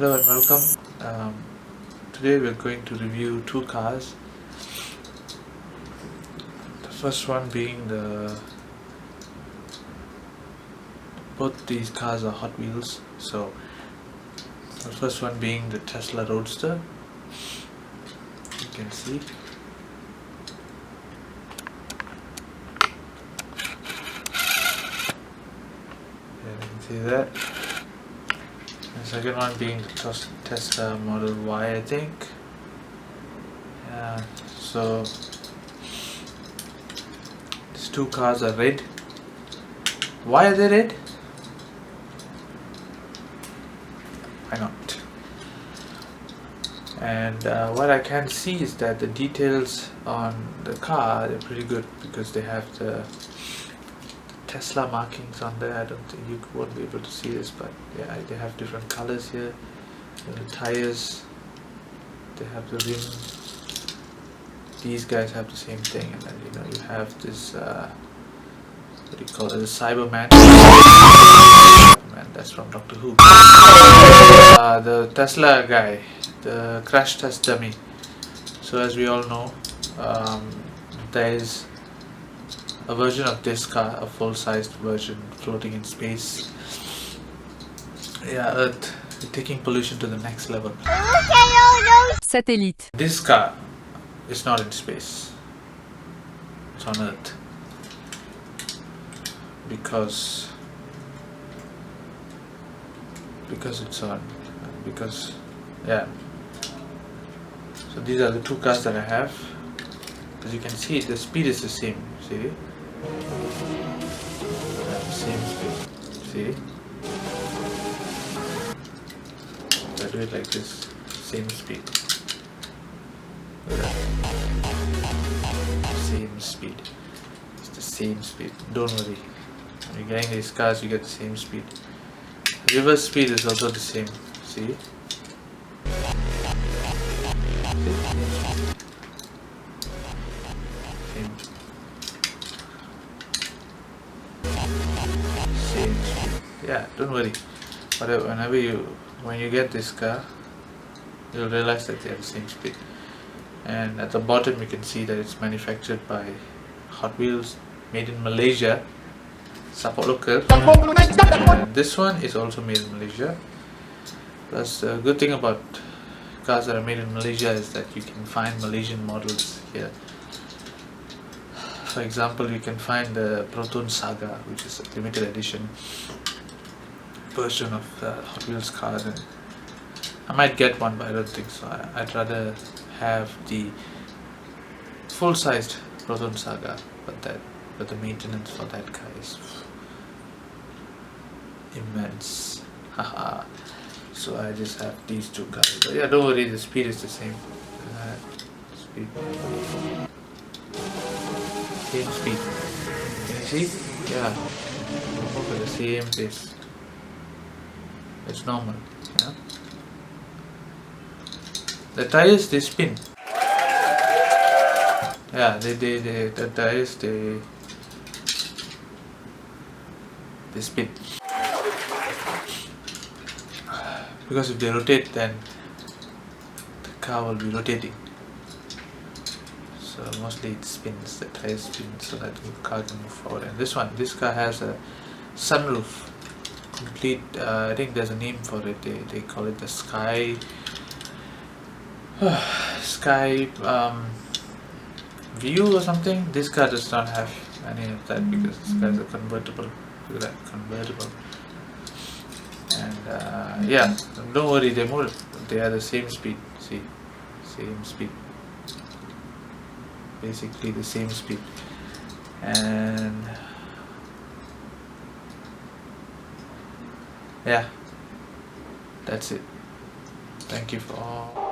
Hello and welcome. Today we're going to review two cars. The first one being both these cars are Hot Wheels. So the first one being the Tesla Roadster. You can see. You can see that. The second one being the Tesla Model Y, I think. Yeah, so these two cars are red. Why are they red? Why not? And what I can see is that the details on the car, they're pretty good because they have the Tesla markings on there. I don't think you won't be able to see this, but yeah, they have different colors here. The tires, they have the rim. These guys have the same thing, and then you have this what do you call it, the Cyberman. That's from Doctor Who. The Tesla guy, the crash test dummy. So as we all know, there is a version of this car, a full-sized version, floating in space. Yeah, Earth taking pollution to the next level. Satellite. This car is not in space. It's on Earth. Because yeah. So these are the two cars that I have. As you can see, the speed is the same. See? Same speed. See? I do it like this. Same speed. Same speed. It's the same speed. Don't worry. When you're getting these cars, you get the same speed. Reverse speed is also the same. See? Same speed. Yeah, don't worry. When you get this car, you'll realize that they have the same speed. And at the bottom you can see that it's manufactured by Hot Wheels, made in Malaysia. Support local. And this one is also made in Malaysia. Plus the good thing about cars that are made in Malaysia is that you can find Malaysian models here. For example, you can find the Proton Saga, which is a limited edition version of Hot Wheels cars, and I might get one, but I don't think so. I'd rather have the full-sized Proton Saga, but the maintenance for that car is immense. Haha. So I just have these two cars. But yeah, don't worry, the speed is the same. Speed. Same speed. Can you see? Yeah. Both at the same pace. It's normal. Yeah. The tires, they spin. Yeah, the tires, they spin. Because if they rotate, then the car will be rotating. So mostly it spins, the tires spin, so that the car can move forward. And this car has a sunroof. Complete, I think there's a name for it. They call it the Sky View or something. This car does not have any of that because this car is a convertible. Look at that, convertible. And yeah, don't worry, they are the same speed. See, same speed. Basically the same speed. And yeah, that's it. Thank you for all.